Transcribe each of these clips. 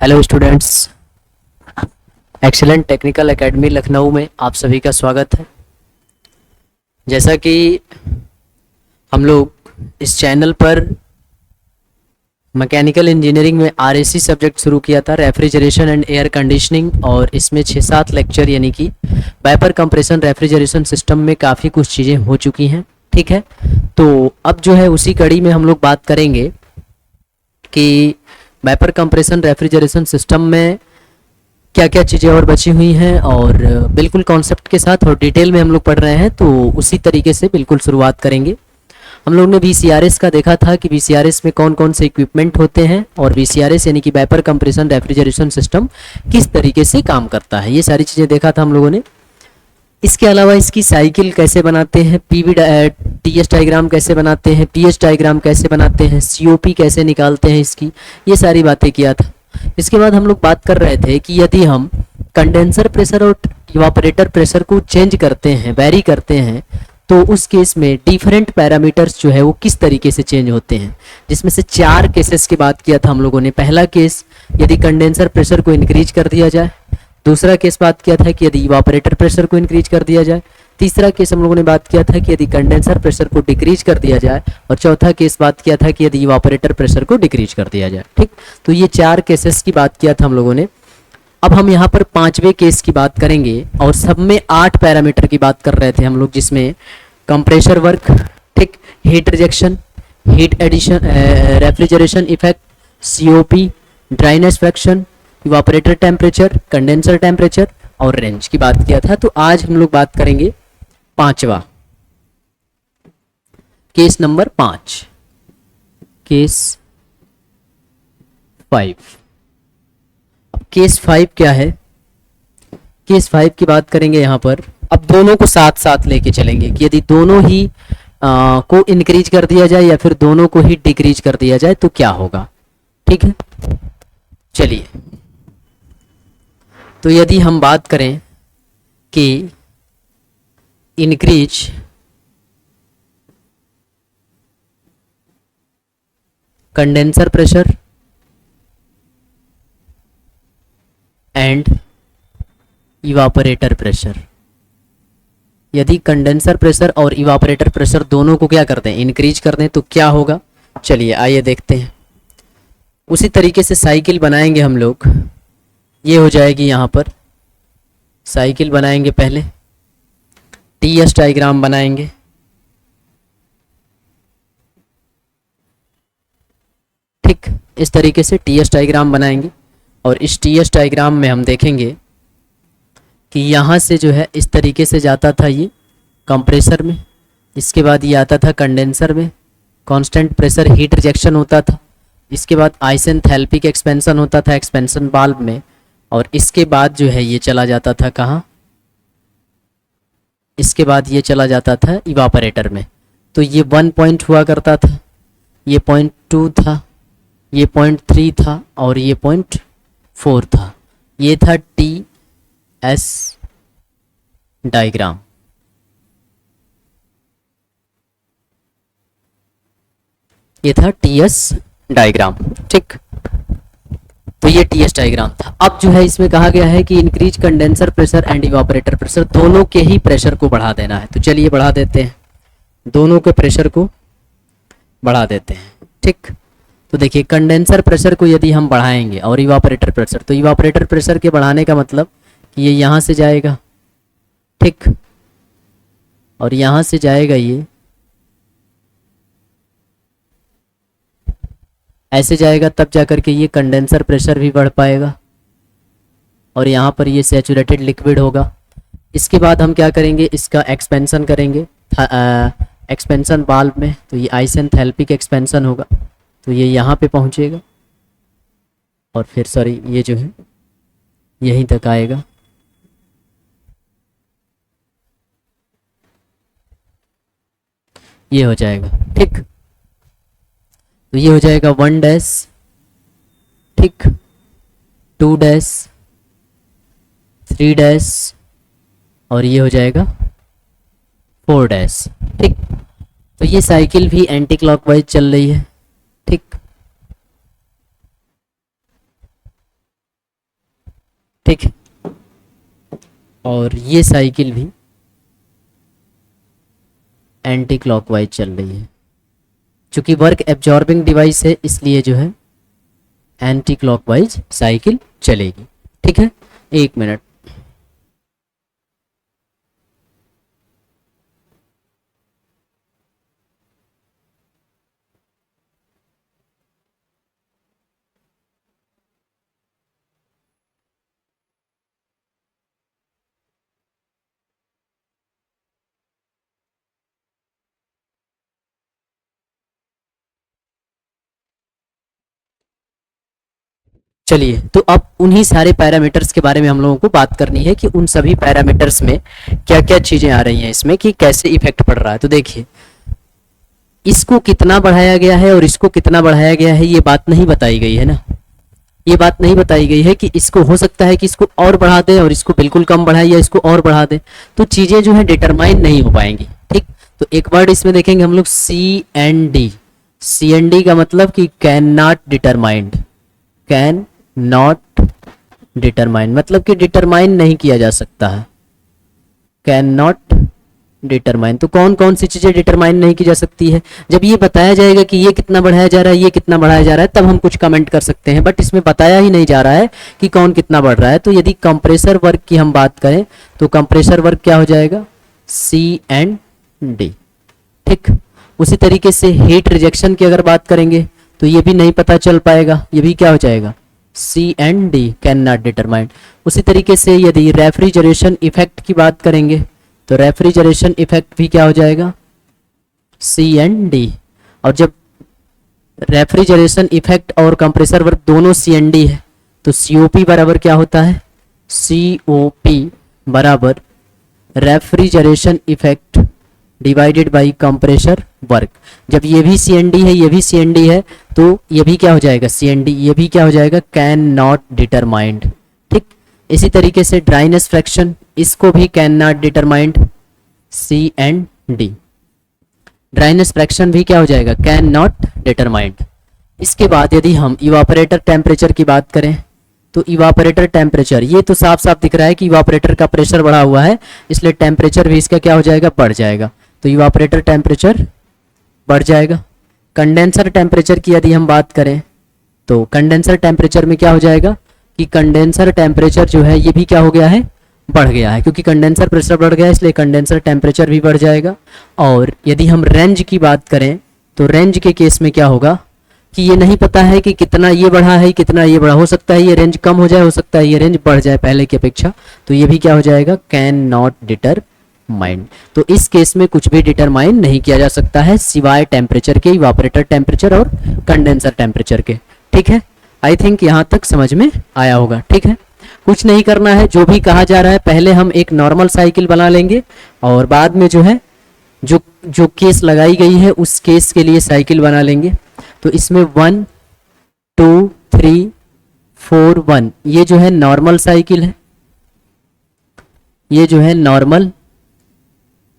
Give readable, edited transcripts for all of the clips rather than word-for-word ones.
Hello students, excellent technical academy Lucknow में आप सभी का स्वागत है। जैसा कि हम लोग इस चैनल पर मैकेनिकल इंजीनियरिंग में आरएसी सब्जेक्ट शुरू किया था, रेफ्रिजरेशन एंड एयर कंडीशनिंग, और इसमें 6-7 लेक्चर यानी कि वेपर कंप्रेशन रेफ्रिजरेशन सिस्टम में काफ़ी कुछ चीज़ें हो चुकी हैं। ठीक है, तो अब जो है उसी कड़ी में हम लोग बात करेंगे कि वेपर कंप्रेशन रेफ्रिजरेशन सिस्टम में क्या क्या चीज़ें और बची हुई हैं, और बिल्कुल कॉन्सेप्ट के साथ और डिटेल में हम लोग पढ़ रहे हैं, तो उसी तरीके से बिल्कुल शुरुआत करेंगे। हम लोग ने VCRS का देखा था कि VCRS में कौन कौन से इक्विपमेंट होते हैं, और VCRS यानी कि वेपर कंप्रेशन रेफ्रिजरेशन सिस्टम किस तरीके से काम करता है, ये सारी चीज़ें देखा था हम लोगों ने। इसके अलावा इसकी साइकिल कैसे बनाते हैं, TS डायग्राम कैसे बनाते हैं, PS डायग्राम कैसे बनाते हैं, COP कैसे निकालते हैं इसकी, ये सारी बातें किया था। इसके बाद हम लोग बात कर रहे थे कि यदि हम कंडेंसर प्रेशर और इवापोरेटर प्रेशर को चेंज करते हैं, वेरी करते हैं, तो उस केस में डिफरेंट पैरामीटर्स जो है वो किस तरीके से चेंज होते हैं, जिसमें से 4 केसेस की बात किया था हम लोगों ने। पहला केस, यदि कंडेंसर प्रेशर को इंक्रीज कर दिया जाए। दूसरा केस बात किया था कि यदि इवापोरेटर प्रेशर को इंक्रीज कर दिया जाए। तीसरा केस हम लोगों ने बात किया था कि यदि कंडेंसर प्रेशर को डिक्रीज कर दिया जाए, और चौथा केस बात किया था कि यदि इवापोरेटर प्रेशर को डिक्रीज कर दिया जाए। ठीक, तो ये 4 केसेस की बात किया था हम लोगों ने। अब हम यहाँ पर 5वें केस की बात करेंगे, और सब में 8 पैरामीटर की बात कर रहे थे हम लोग, जिसमें कंप्रेशर वर्क, ठीक, heat rejection, heat addition, refrigeration effect, COP, dryness fraction, evaporator temperature, condenser temperature और रेंज की बात किया था। तो आज हम लोग बात करेंगे 5वां केस, नंबर 5, केस 5। अब केस 5 क्या है? केस 5 की बात करेंगे यहाँ पर। अब दोनों को साथ साथ लेके चलेंगे कि यदि दोनों ही को इंक्रीज कर दिया जाए या फिर दोनों को ही डिक्रीज कर दिया जाए तो क्या होगा। ठीक है, चलिए। तो यदि हम बात करें कि increase condenser pressure and evaporator pressure, यदि कंडेंसर प्रेशर और इवापोरेटर प्रेशर दोनों को क्या करते हैं, इंक्रीज कर दें, तो क्या होगा। चलिए आइए देखते हैं। उसी तरीके से साइकिल बनाएंगे हम लोग। ये हो जाएगी, यहाँ पर साइकिल बनाएंगे, पहले TS डायग्राम बनाएंगे। ठीक, इस तरीके से TS डायग्राम बनाएंगे, और इस TS डायग्राम में हम देखेंगे कि यहाँ से जो है इस तरीके से जाता था ये कंप्रेसर में, इसके बाद ये आता था कंडेंसर में, कांस्टेंट प्रेशर हीट रिजेक्शन होता था, इसके बाद आइसेंथैल्पिक एक्सपेंशन होता था एक्सपेंशन वाल्व में, और इसके बाद जो है ये चला जाता था कहाँ, इसके बाद ये चला जाता था इवापोरेटर में। तो ये 1 पॉइंट हुआ करता था, ये 0.2 था, ये 0.3 था, और ये 0.4 था। ये था TS डायग्राम। ये था TS डायग्राम। ठीक, तो ये TS डायग्राम था। अब जो है इसमें कहा गया है कि increase condenser pressure and evaporator pressure, दोनों के ही प्रेशर को बढ़ा देना है। तो चलिए बढ़ा देते हैं, दोनों के प्रेशर को बढ़ा देते हैं। ठीक, तो देखिए कंडेंसर प्रेशर को यदि हम बढ़ाएंगे और इवापोरेटर प्रेशर, तो इवापोरेटर प्रेशर के बढ़ाने का मतलब कि ये यहाँ से जाएगा, ठीक, और यहाँ से जाएगा, ये ऐसे जाएगा, तब जाकर के ये कंडेंसर प्रेशर भी बढ़ पाएगा, और यहाँ पर ये सैचुरेटेड लिक्विड होगा। इसके बाद हम क्या करेंगे, इसका एक्सपेंशन करेंगे एक्सपेंशन वाल्व में, तो ये आइसेंथैल्पिक एक्सपेंशन होगा, तो ये यहाँ पे पहुँचेगा, और फिर सॉरी ये जो है यहीं तक आएगा। ये हो जाएगा। ठीक, तो ये हो जाएगा 1 डैश, ठीक, 2 डैश, 3 डैश, और ये हो जाएगा 4 डैश। ठीक, तो ये साइकिल भी एंटी क्लॉकवाइज चल रही है। ठीक, ठीक है। और ये साइकिल भी एंटी क्लॉकवाइज चल रही है। चूंकि वर्क एब्जॉर्बिंग डिवाइस है इसलिए जो है एंटी क्लॉकवाइज साइकिल चलेगी। ठीक है, एक मिनट। चलिए, तो अब उन्हीं सारे पैरामीटर्स के बारे में हम लोगों को बात करनी है कि उन सभी पैरामीटर्स में क्या क्या चीजें आ रही हैं इसमें, कि कैसे इफेक्ट पड़ रहा है। तो देखिए, इसको कितना बढ़ाया गया है और इसको कितना बढ़ाया गया है, ये बात नहीं बताई गई है ना। ये बात नहीं बताई गई है कि इसको हो सकता है कि इसको और बढ़ा दें और इसको बिल्कुल कम बढ़ाए या इसको और बढ़ा दें। तो चीजें जो है डिटरमाइन नहीं हो पाएंगी। ठीक, तो एक वर्ड इसमें देखेंगे हम लोग, C and D. C and D का मतलब कि can not determined, can not determine मतलब कि डिटरमाइन नहीं किया जा सकता है, कैन नॉट डिटरमाइन। तो कौन कौन सी चीजें डिटरमाइन नहीं की जा सकती है? जब ये बताया जाएगा कि ये कितना बढ़ाया जा रहा है, ये कितना बढ़ाया जा रहा है, तब हम कुछ कमेंट कर सकते हैं। बट इसमें बताया ही नहीं जा रहा है कि कौन कितना बढ़ रहा है। तो यदि कंप्रेसर वर्क की हम बात करें तो कंप्रेसर वर्क क्या हो जाएगा, सी एंड डी। ठीक, उसी तरीके से हीट रिजेक्शन की अगर बात करेंगे तो ये भी नहीं पता चल पाएगा, ये भी क्या हो जाएगा, C and D, can not determine. उसी तरीके से यदि रेफ्रिजरेशन इफेक्ट की बात करेंगे तो रेफ्रिजरेशन इफेक्ट भी क्या हो जाएगा, सी एंड डी। और जब रेफ्रिजरेशन इफेक्ट और कंप्रेसर वर्क दोनों सी एंड डी है तो सीओपी बराबर क्या होता है, सीओपी बराबर refrigeration effect divided by compressor work. जब ये भी सी एन डी है, ये भी सी एन डी है, तो ये भी क्या हो जाएगा, सी एन डी, ये भी क्या हो जाएगा, कैन नॉट डिटरमाइंड। ठीक, इसी तरीके से ड्राइनेस फ्रैक्शन, इसको भी can not determined, C and D. Dryness fraction भी क्या हो जाएगा, कैन नॉट डिटरमाइंड। इसके बाद यदि हम इवापोरेटर टेम्परेचर की बात करें तो इवापोरेटर टेम्परेचर, ये तो साफ साफ दिख रहा है कि इवापोरेटर का प्रेशर बढ़ा हुआ है, इसलिए टेम्परेचर भी इसका क्या हो जाएगा, बढ़ जाएगा। तो इवापोरेटर टेम्परेचर बढ़ जाएगा। कंडेंसर टेम्परेचर की यदि हम बात करें तो कंडेंसर टेम्परेचर में क्या हो जाएगा कि कंडेंसर टेम्परेचर जो है ये भी क्या हो गया है, बढ़ गया है, क्योंकि कंडेंसर प्रेशर बढ़ गया है इसलिए कंडेंसर टेम्परेचर भी बढ़ जाएगा। और यदि हम रेंज की बात करें तो रेंज के केस में क्या होगा कि ये नहीं पता है कि कितना ये बढ़ा है, कितना ये बढ़ा, हो सकता है ये रेंज कम हो जाए, हो सकता है ये रेंज बढ़ जाए पहले की अपेक्षा, तो ये भी क्या हो जाएगा, कैन नॉट डिटरमाइन। तो इस केस में कुछ भी डिटरमाइन नहीं किया जा सकता है सिवाय टेम्परेचर के, इवापोरेटर टेम्परेचर और कंडेंसर टेम्परेचर के। ठीक है, आई थिंक यहाँ तक समझ में आया होगा। ठीक है, कुछ नहीं करना है, जो भी कहा जा रहा है पहले हम एक नॉर्मल साइकिल बना लेंगे और बाद में जो है जो जो केस लगाई गई है उस केस के लिए साइकिल बना लेंगे। तो इसमें 1 2 3 4 1 ये जो है नॉर्मल साइकिल है, ये जो है नॉर्मल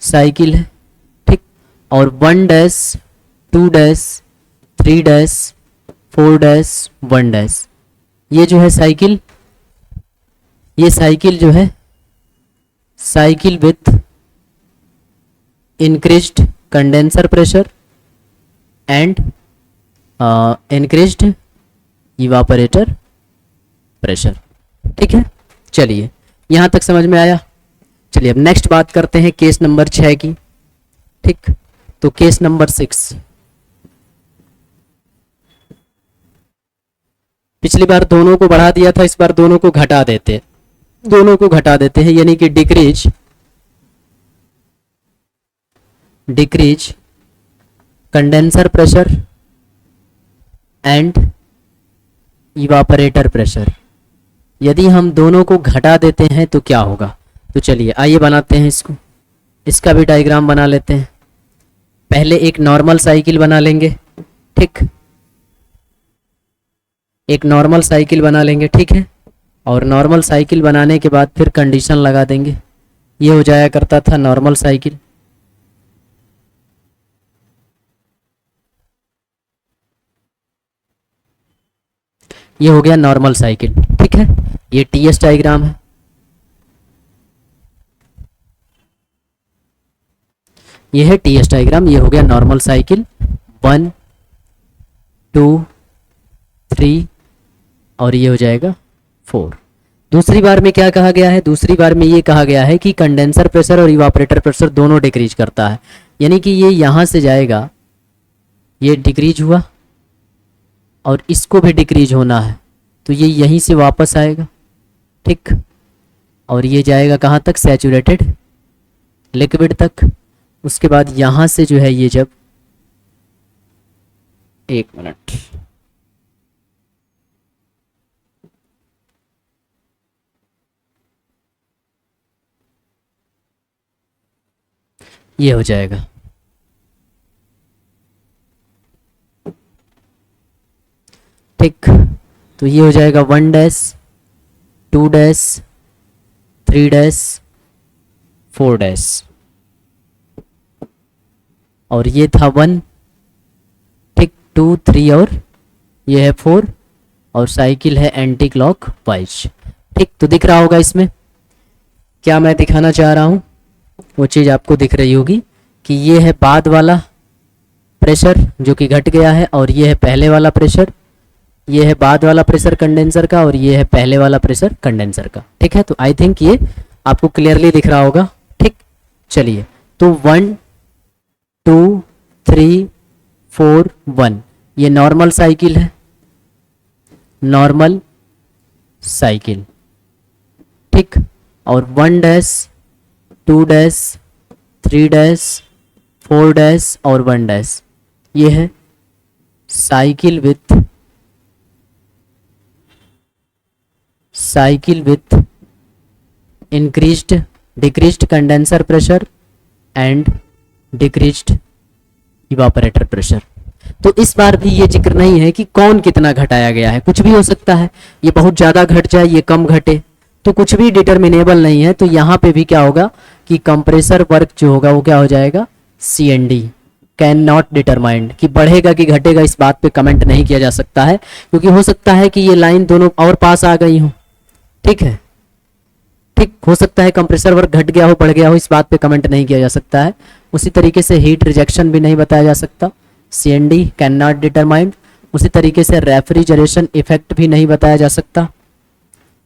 साइकिल है। ठीक, और 1 dash 2 dash 3 dash 4 dash 1 dash ये जो है साइकिल, ये साइकिल जो है cycle with increased condenser pressure and increased evaporator pressure. ठीक है, चलिए यहां तक समझ में आया। चलिए अब नेक्स्ट बात करते हैं केस नंबर 6 की। ठीक, तो केस नंबर 6, पिछली बार दोनों को बढ़ा दिया था, इस बार दोनों को घटा देते, दोनों को घटा देते हैं, यानी कि decrease condenser pressure and evaporator pressure. यदि हम दोनों को घटा देते हैं तो क्या होगा, तो चलिए आइए बनाते हैं इसको, इसका भी डायग्राम बना लेते हैं। पहले एक नॉर्मल साइकिल बना लेंगे। ठीक, एक नॉर्मल साइकिल बना लेंगे। ठीक है, और नॉर्मल साइकिल बनाने के बाद फिर कंडीशन लगा देंगे, ये हो जाया करता था नॉर्मल साइकिल। ये हो गया नॉर्मल साइकिल, ठीक है। ये टीएस डायग्राम है, ये है टीएस डायग्राम। ये हो गया नॉर्मल साइकिल 1 2 3 और ये हो जाएगा 4। दूसरी बार में क्या कहा गया है, दूसरी बार में ये कहा गया है कि कंडेंसर प्रेशर और इवापोरेटर प्रेशर दोनों डिक्रीज करता है, यानी कि ये यहाँ से जाएगा, ये डिक्रीज हुआ और इसको भी डिक्रीज होना है, तो ये यहीं से वापस आएगा, ठीक। और ये जाएगा कहाँ तक, सैचुरेटेड लिक्विड तक। उसके बाद यहाँ से जो है ये जब, एक मिनट, ये हो जाएगा, ठीक। तो ये हो जाएगा 1 डैश 2 डैश 3 डैश 4 डैश, और ये था 1, ठीक, 2 3 और ये है 4, और साइकिल है एंटी क्लॉक वाइज, ठीक। तो दिख रहा होगा इसमें क्या मैं दिखाना चाह रहा हूँ, वो चीज़ आपको दिख रही होगी कि ये है बाद वाला प्रेशर जो कि घट गया है, और ये है पहले वाला प्रेशर, ये है बाद वाला प्रेशर कंडेंसर का, और ये है पहले वाला प्रेशर कंडेंसर का, ठीक है। तो आई थिंक ये आपको क्लियरली दिख रहा होगा, ठीक। चलिए, तो 1 2 3 4 1 ये नॉर्मल साइकिल है, नॉर्मल साइकिल, ठीक। और 1 डैश 2 डैश 3 डैश 4 डैश और 1 डैश ये है cycle with increased decreased condenser pressure and decreased evaporator pressure. तो इस बार भी ये जिक्र नहीं है कि कौन कितना घटाया गया है, कुछ भी हो सकता है, ये बहुत ज़्यादा घट जाए, ये कम घटे, तो कुछ भी डिटर्मिनेबल नहीं है। तो यहाँ पे भी क्या होगा कि कंप्रेसर वर्क जो होगा वो क्या हो जाएगा, CND, कैन नॉट डिटरमाइंड, कि बढ़ेगा कि घटेगा इस बात पे कमेंट नहीं किया जा सकता है, क्योंकि हो सकता है कि ये लाइन दोनों और पास आ गई हो, ठीक है, ठीक। हो सकता है कंप्रेसर वर्क घट गया हो बढ़ गया हो, इस बात पे कमेंट नहीं किया जा सकता है। उसी तरीके से हीट रिजेक्शन भी नहीं बताया जा सकता, CND कैन नॉट डिटरमाइंड। उसी तरीके से रेफ्रिजरेशन इफेक्ट भी नहीं बताया जा सकता,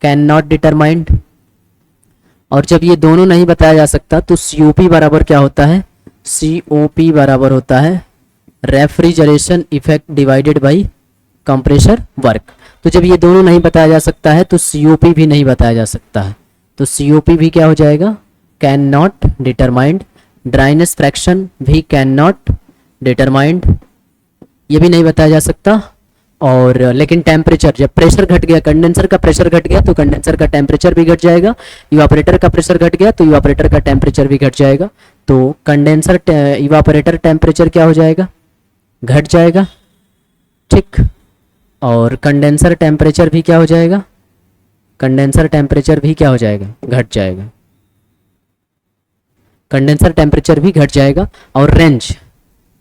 कैन नॉट डिटरमाइंड। और जब ये दोनों नहीं बताया जा सकता तो COP बराबर क्या होता है, COP बराबर होता है refrigeration effect divided by compressor work. तो जब ये दोनों नहीं बताया जा सकता है तो COP भी नहीं बताया जा सकता है, तो COP भी क्या हो जाएगा, can not determined. Dryness fraction भी कैन नॉट डिटरमाइंड, ये भी नहीं बताया जा सकता। और लेकिन टेम्परेचर, जब प्रेशर घट गया, कंडेंसर का प्रेशर घट गया तो कंडेंसर का टेम्परेचर भी घट जाएगा, इवापोरेटर का प्रेशर घट गया तो इवापोरेटर का टेम्परेचर भी घट जाएगा। तो कंडेंसर इवापोरेटर टेम्परेचर क्या हो जाएगा, घट जाएगा, ठीक। और कंडेंसर टेम्परेचर भी क्या हो जाएगा, कंडेंसर टेम्परेचर भी क्या हो जाएगा, घट जाएगा, कंडेंसर टेम्परेचर भी घट जाएगा। और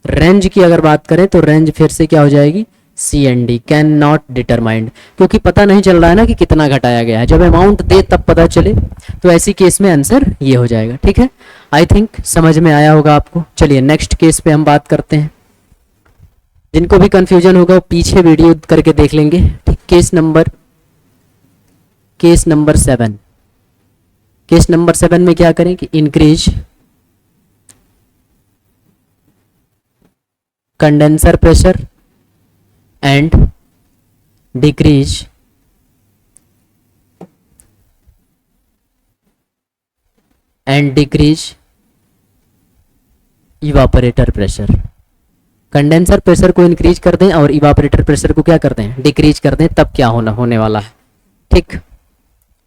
रेंज की अगर बात करें तो रेंज फिर से क्या हो जाएगी, CND कैन नॉट डिटरमाइंड, क्योंकि पता नहीं चल रहा है ना कि कितना घटाया गया है, जब अमाउंट दे तब पता चले, तो ऐसी केस में आंसर ये हो जाएगा, ठीक है। आई थिंक समझ में आया होगा आपको। चलिए नेक्स्ट केस पे हम बात करते हैं। जिनको भी कंफ्यूजन होगा वो पीछे वीडियो करके देख लेंगे, ठीक। Case number 7। केस नंबर 7 में क्या करें कि increase condenser pressure and decrease evaporator pressure. Condenser pressure को इंक्रीज कर दें और इवापोरेटर प्रेशर को क्या कर दें, डिक्रीज कर दें, तब क्या होने वाला है, ठीक।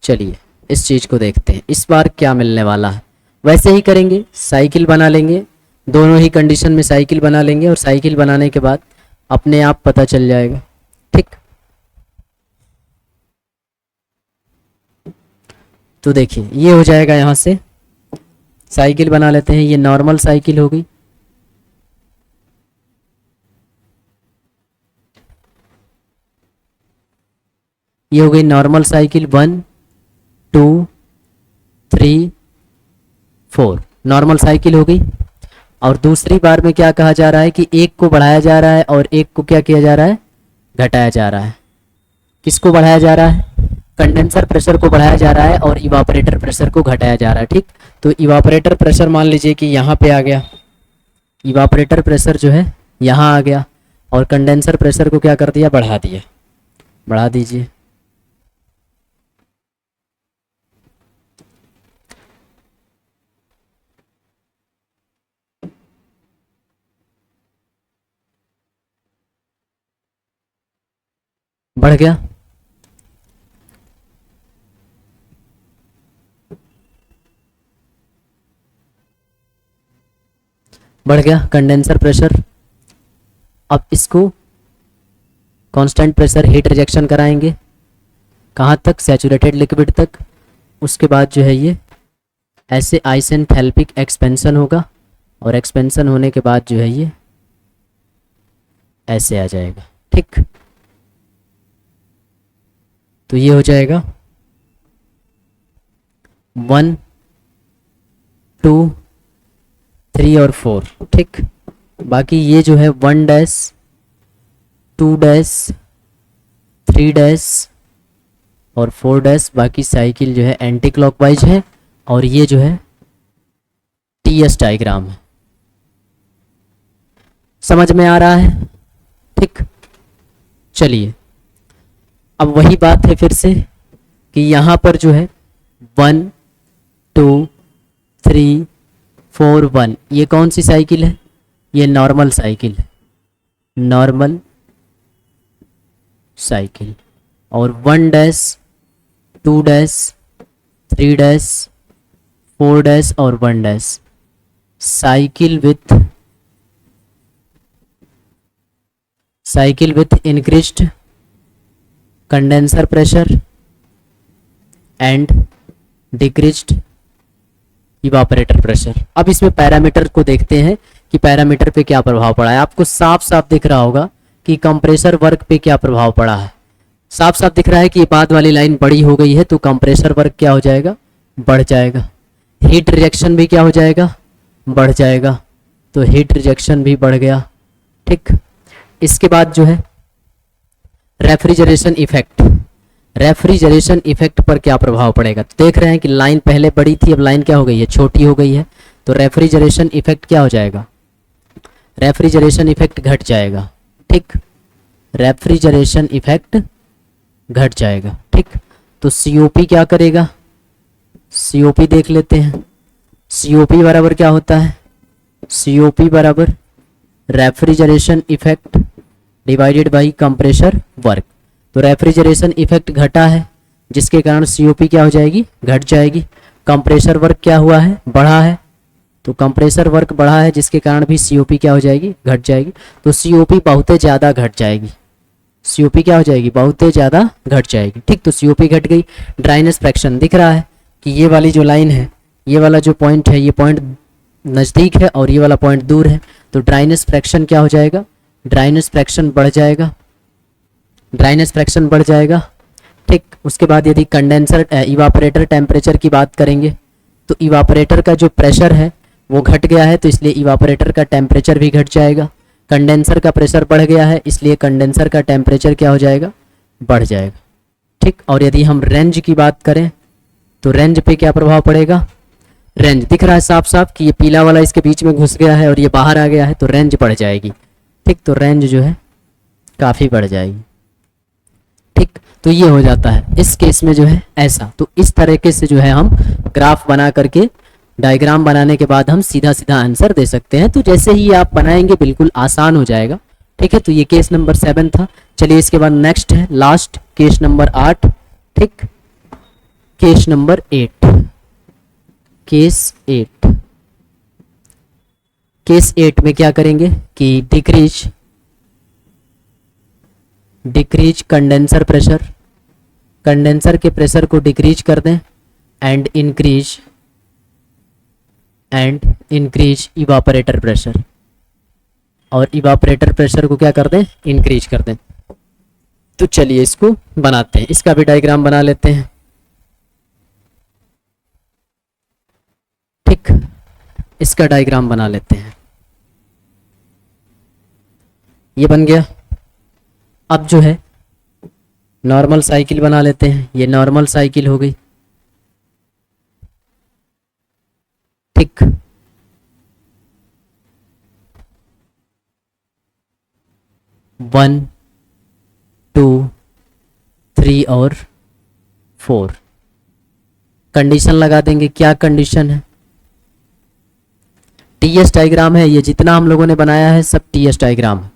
चलिए इस चीज को देखते हैं, इस बार क्या मिलने वाला है। वैसे ही करेंगे, साइकिल बना लेंगे, दोनों ही कंडीशन में साइकिल बना लेंगे, और साइकिल बनाने के बाद अपने आप पता चल जाएगा, ठीक। तो देखिए ये हो जाएगा, यहाँ से साइकिल बना लेते हैं, ये नॉर्मल साइकिल हो गई, ये हो गई नॉर्मल साइकिल 1 2 3 4, नॉर्मल साइकिल हो गई। और दूसरी बार में क्या कहा जा रहा है कि एक को बढ़ाया जा रहा है और एक को क्या किया जा रहा है, घटाया जा रहा है। किसको बढ़ाया जा रहा है, कंडेंसर प्रेशर को बढ़ाया जा रहा है और इवापोरेटर प्रेशर को घटाया जा रहा है। ठीक, तो इवापोरेटर प्रेशर मान लीजिए कि यहाँ पे आ गया, इवापोरेटर प्रेशर जो है यहाँ आ गया और कंडेंसर प्रेशर को क्या कर दिया, बढ़ा दिया। बढ़ा दीजिए। बढ़ गया। बढ़ गया कंडेंसर प्रेशर। अब इसको कांस्टेंट प्रेशर हीट रिजेक्शन कराएंगे, कहाँ तक, सैचुरेटेड लिक्विड तक। उसके बाद जो है ये ऐसे आइसेंथैल्पिक एक्सपेंशन होगा और एक्सपेंशन होने के बाद जो है ये ऐसे आ जाएगा। ठीक, तो ये हो जाएगा 1 2 3 और 4। ठीक, बाकी ये जो है 1 डैश 2 डैश 3 डैश और 4 डैश, बाकी साइकिल जो है एंटी क्लॉकवाइज है और ये जो है टीएस डायग्राम है। समझ में आ रहा है? ठीक, चलिए अब वही बात है फिर से कि यहाँ पर जो है 1 2 3 4 1, ये कौन सी साइकिल है, ये नॉर्मल साइकिल है, नॉर्मल साइकिल। और 1 डैश 2 डैश 3 डैश 4 डैश और 1 dash, cycle with increased condenser pressure and decreased evaporator pressure. अब इसमें पैरामीटर को देखते हैं कि पैरामीटर पे क्या प्रभाव पड़ा है। आपको साफ साफ दिख रहा होगा कि कंप्रेसर वर्क पे क्या प्रभाव पड़ा है। साफ साफ दिख रहा है कि ये बाद वाली लाइन बड़ी हो गई है तो कंप्रेसर वर्क क्या हो जाएगा, बढ़ जाएगा। हीट रिजेक्शन भी क्या हो जाएगा, बढ़ जाएगा। तो हीट रिजेक्शन भी बढ़ गया। ठीक, इसके बाद जो है रेफ्रिजरेशन इफेक्ट, रेफ्रिजरेशन इफेक्ट पर क्या प्रभाव पड़ेगा। तो देख रहे हैं कि लाइन पहले बड़ी थी, अब लाइन क्या हो गई है, छोटी हो गई है। तो रेफ्रिजरेशन इफेक्ट क्या हो जाएगा, रेफ्रिजरेशन इफेक्ट घट जाएगा। ठीक, रेफ्रिजरेशन इफेक्ट घट जाएगा। ठीक, तो सीओपी क्या करेगा, सीओपी देख लेते हैं। सीओपी बराबर क्या होता है, सीओपी बराबर refrigeration effect divided by compressor work. तो रेफ्रिजरेशन इफेक्ट घटा है जिसके कारण सीओपी क्या हो जाएगी, घट जाएगी। कंप्रेसर वर्क क्या हुआ है, बढ़ा है। तो कंप्रेसर वर्क बढ़ा है जिसके कारण भी सीओपी क्या हो जाएगी, घट जाएगी। तो सीओपी बहुत ज़्यादा घट जाएगी, सीओपी क्या हो जाएगी, बहुत ज़्यादा घट जाएगी। ठीक, तो सीओपी घट गई। ड्राइनेस फ्रैक्शन दिख रहा है कि ये वाली जो लाइन है, ये वाला जो पॉइंट है, ये पॉइंट नज़दीक है और ये वाला पॉइंट दूर है। तो ड्राइनेस फ्रैक्शन क्या हो जाएगा, ड्राइनेस फ्रैक्शन बढ़ जाएगा, ड्राइनेस फ्रैक्शन बढ़ जाएगा। ठीक, उसके बाद यदि कंडेंसर इवापोरेटर टेम्परेचर की बात करेंगे तो इवापोरेटर का जो प्रेशर है वो घट गया है, तो इसलिए इवापोरेटर का टेम्परेचर भी घट जाएगा। कंडेंसर का प्रेशर बढ़ गया है, इसलिए कंडेंसर का टेम्परेचर क्या हो जाएगा, बढ़ जाएगा। ठीक, और यदि हम रेंज की बात करें तो रेंज पे क्या प्रभाव पड़ेगा, रेंज दिख रहा है साफ साफ कि ये पीला वाला इसके बीच में घुस गया है और ये बाहर आ गया है, तो रेंज बढ़ जाएगी। ठीक, तो रेंज जो है काफ़ी बढ़ जाएगी। ठीक, तो ये हो जाता है इस केस में जो है ऐसा। तो इस तरीके से जो है हम ग्राफ बना करके डायग्राम बनाने के बाद हम सीधा सीधा आंसर दे सकते हैं। तो जैसे ही आप बनाएंगे बिल्कुल आसान हो जाएगा। ठीक है, तो ये केस नंबर 7 था। चलिए इसके बाद नेक्स्ट है लास्ट केस नंबर 8। ठीक, केस नंबर 8, केस 8। केस 8 में क्या करेंगे कि डिक्रीज कंडेंसर प्रेशर, कंडेंसर के प्रेशर को डिक्रीज कर दें एंड इंक्रीज इवापोरेटर प्रेशर, और इवापोरेटर प्रेशर को क्या कर दें, इंक्रीज कर दें। तो चलिए इसको बनाते हैं, इसका भी डायग्राम बना लेते हैं। ठीक, इसका डायग्राम बना लेते हैं। ये बन गया। अब जो है नॉर्मल साइकिल बना लेते हैं। ये नॉर्मल साइकिल हो गई। ठीक, वन, टू, थ्री और फोर। कंडीशन लगा देंगे। क्या कंडीशन है? टीएस डायग्राम है ये, जितना हम लोगों ने बनाया है सब टीएस डायग्राम है।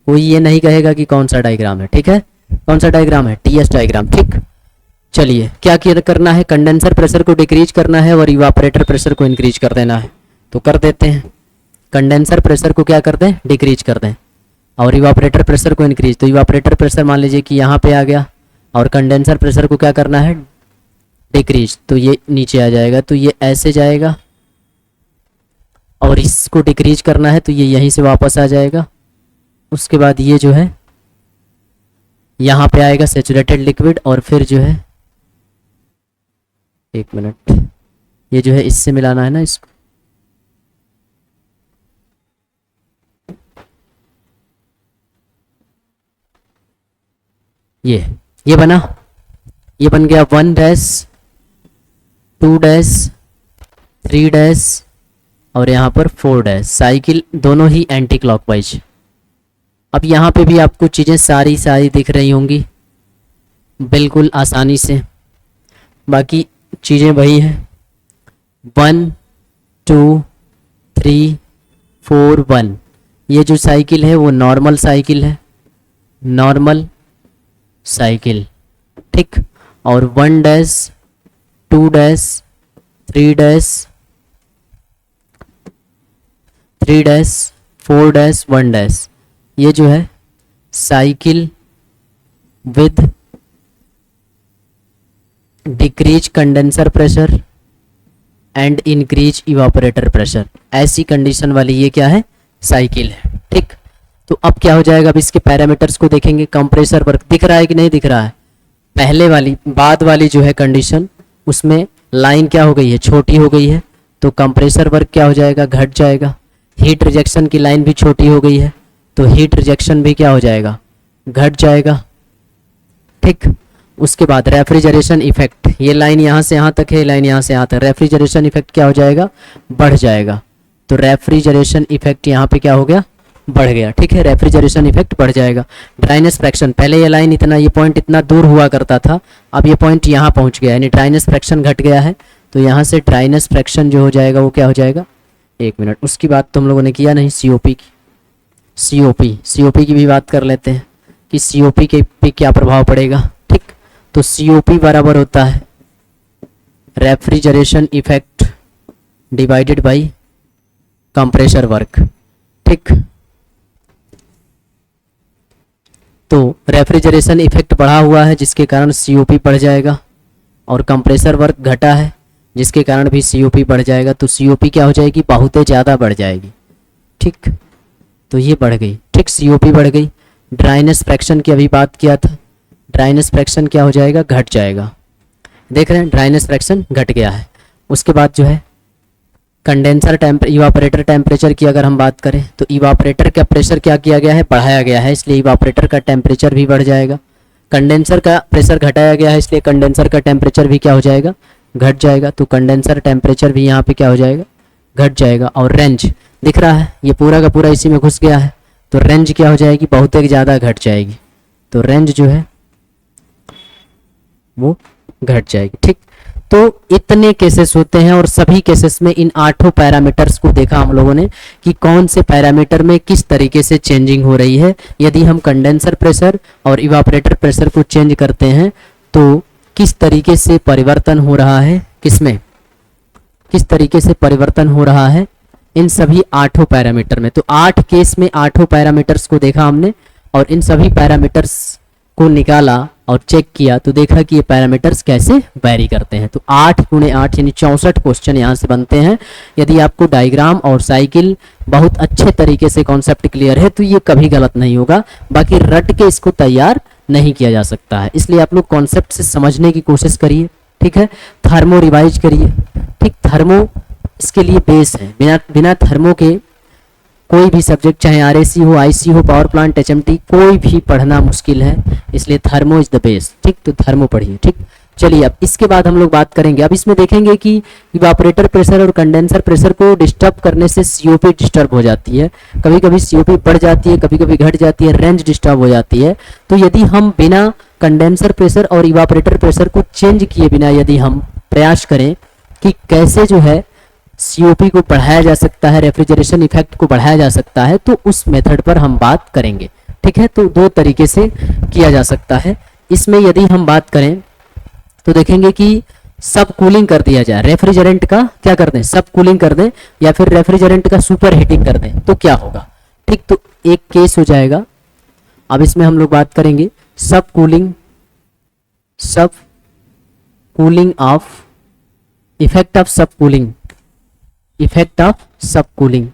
कोई ये नहीं कहेगा कि कौन सा डायग्राम है। ठीक है, कौन सा डायग्राम है? TS diagram. ठीक, चलिए क्या करना है? कंडेंसर प्रेशर को डिक्रीज करना है और इवापोरेटर प्रेशर को इंक्रीज कर देना है। तो कर देते हैं। कंडेंसर प्रेशर को क्या कर दें? डिक्रीज कर दें, और इवापोरेटर प्रेशर को इंक्रीज। तो इवापोरेटर प्रेशर मान लीजिए कि यहाँ पे आ गया, और कंडेंसर प्रेशर को क्या करना है? डिक्रीज। तो ये नीचे आ जाएगा, तो ये ऐसे जाएगा, और इसको डिक्रीज करना है तो ये यहीं से वापस आ जाएगा। उसके बाद ये जो है यहाँ पे आएगा सैचुरेटेड लिक्विड, और फिर जो है, एक मिनट, ये जो है इससे मिलाना है ना इसको। ये बना। ये बन गया 1 डैश, 2 डैश, 3 डैश और यहाँ पर 4 डैश। साइकिल दोनों ही एंटी क्लॉकवाइज। अब यहाँ पे भी आपको चीज़ें सारी दिख रही होंगी बिल्कुल आसानी से। बाकी चीज़ें वही हैं। 1, 2, 3, 4, 1। ये जो साइकिल है वो नॉर्मल साइकिल है, नॉर्मल साइकिल। ठीक, और 1 dash, 2 dash, 3 dash, 3 dash, 4 dash, 1 dash, ये जो है cycle with decrease condenser pressure and increase evaporator pressure. ऐसी कंडीशन वाली ये क्या है? साइकिल है। ठीक, तो अब क्या हो जाएगा? अब इसके पैरामीटर्स को देखेंगे। कंप्रेसर वर्क दिख रहा है कि नहीं दिख रहा है? पहले वाली, बाद वाली जो है कंडीशन, उसमें लाइन क्या हो गई है? छोटी हो गई है, तो कंप्रेसर वर्क क्या हो जाएगा? घट जाएगा। हीट रिजेक्शन की लाइन भी छोटी हो गई है, तो हीट रिजेक्शन भी क्या हो जाएगा? घट जाएगा। ठीक, उसके बाद रेफ्रिजरेशन इफेक्ट, ये लाइन यहाँ से यहाँ तक है, ये लाइन यहाँ से यहाँ तक, रेफ्रिजरेशन इफेक्ट क्या हो जाएगा? बढ़ जाएगा। तो रेफ्रिजरेशन इफेक्ट यहाँ पे क्या हो गया? बढ़ गया। ठीक है, रेफ्रिजरेशन इफेक्ट बढ़ जाएगा। ड्राइनेस फ्रैक्शन, पहले ये लाइन इतना, ये पॉइंट इतना दूर हुआ करता था, अब ये पॉइंट यहाँ पहुँच गया, यानी ड्राइनेस फ्रैक्शन घट गया है। तो यहाँ से ड्राइनेस फ्रैक्शन जो हो जाएगा वो क्या हो जाएगा? एक मिनट, उसकी बात तो हम लोगों ने किया नहीं, सीओपी की। सीओपी की भी बात कर लेते हैं कि सीओपी के पे क्या प्रभाव पड़ेगा। ठीक, तो सीओपी बराबर होता है refrigeration effect divided by compressor work. ठीक, तो रेफ्रिजरेशन इफेक्ट बढ़ा हुआ है जिसके कारण सीओपी बढ़ जाएगा, और कंप्रेसर वर्क घटा है जिसके कारण भी सीओपी बढ़ जाएगा। तो सीओपी क्या हो जाएगी? बहुत ज़्यादा बढ़ जाएगी। ठीक, तो ये बढ़ गई। ठीक, सीओपी बढ़ गई। ड्राइनेस फ्रैक्शन की अभी बात किया था, ड्राइनेस फ्रैक्शन क्या हो जाएगा? घट जाएगा। देख रहे हैं, ड्राइनेस फ्रैक्शन घट गया है। उसके बाद जो है कंडेंसर इवापोरेटर टेम्परेचर की अगर हम बात करें, तो इवापोरेटर का प्रेशर क्या किया गया है? बढ़ाया गया है, इसलिए इवापोरेटर का टेम्परेचर भी बढ़ जाएगा। कंडेंसर का प्रेशर घटाया गया है, इसलिए कंडेंसर का टेम्परेचर भी क्या हो जाएगा? घट जाएगा। तो कंडेंसर टेम्परेचर भी यहाँ पे क्या हो जाएगा? घट जाएगा। और रेंज दिख रहा है, ये पूरा का पूरा इसी में घुस गया है, तो रेंज क्या हो जाएगी? बहुत ही ज़्यादा घट जाएगी। तो रेंज जो है वो घट जाएगी। ठीक, तो इतने केसेस होते हैं, और सभी केसेस में इन 8 पैरामीटर्स को देखा हम लोगों ने कि कौन से पैरामीटर में किस तरीके से चेंजिंग हो रही है। यदि हम कंडेंसर प्रेशर और इवापोरेटर प्रेशर को चेंज करते हैं तो किस तरीके से परिवर्तन हो रहा है, किसमें किस तरीके से परिवर्तन हो रहा है इन सभी 8 पैरामीटर में। तो 8 केस में 8 पैरामीटर्स को देखा हमने, और इन सभी पैरामीटर्स को निकाला और चेक किया, तो देखा कि ये पैरामीटर्स कैसे वेरी करते हैं। तो 8 × 8 यानी 64 क्वेश्चन यहाँ से बनते हैं। यदि आपको डायग्राम और साइकिल बहुत अच्छे तरीके से कॉन्सेप्ट क्लियर है तो ये कभी गलत नहीं होगा। बाकी रट के इसको तैयार नहीं किया जा सकता है। इसलिए आप लोग कॉन्सेप्ट से समझने की कोशिश करिए, ठीक है। थर्मो रिवाइज करिए, ठीक। थर्मो इसके लिए बेस है, बिना बिना थर्मो के कोई भी सब्जेक्ट, चाहे आरएसी हो, आईसी हो, पावर प्लांट, एचएमटी, कोई भी पढ़ना मुश्किल है। इसलिए थर्मो इज द बेस, ठीक। तो थर्मो पढ़िए, ठीक। चलिए अब इसके बाद हम लोग बात करेंगे, अब इसमें देखेंगे कि इवापोरेटर प्रेशर और कंडेंसर प्रेशर को डिस्टर्ब करने से सीओपी डिस्टर्ब हो जाती है। कभी कभी सीओपी बढ़ जाती है, कभी कभी घट जाती है, रेंज डिस्टर्ब हो जाती है। तो यदि हम बिना कंडेंसर प्रेशर और इवापोरेटर प्रेशर को चेंज किए बिना यदि हम प्रयास करें कि कैसे जो है सीओपी को बढ़ाया जा सकता है, रेफ्रिजरेशन इफेक्ट को बढ़ाया जा सकता है, तो उस मेथड पर हम बात करेंगे, ठीक है। तो दो तरीके से किया जा सकता है। इसमें यदि हम बात करें तो देखेंगे कि सब कूलिंग कर दिया जाए, रेफ्रिजरेंट का क्या कर दें, सब कूलिंग कर दें, या फिर रेफ्रिजरेंट का सुपर हीटिंग कर दें, तो क्या होगा, ठीक। तो एक केस हो जाएगा। अब इसमें हम लोग बात करेंगे सब कूलिंग ऑफ इफेक्ट ऑफ सब कूलिंग, इफेक्ट ऑफ सब कूलिंग,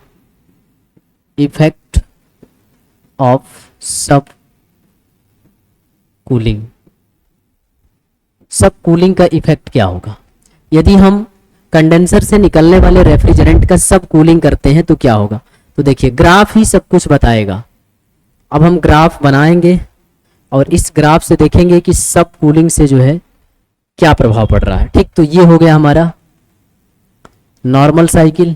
इफेक्ट ऑफ सब कूलिंग। सब कूलिंग का इफेक्ट क्या होगा यदि हम कंडेंसर से निकलने वाले रेफ्रिजरेंट का सब कूलिंग करते हैं तो क्या होगा। तो देखिए ग्राफ ही सब कुछ बताएगा। अब हम ग्राफ बनाएंगे और इस ग्राफ से देखेंगे कि सब कूलिंग से जो है क्या प्रभाव पड़ रहा है, ठीक। तो ये हो गया हमारा नॉर्मल साइकिल,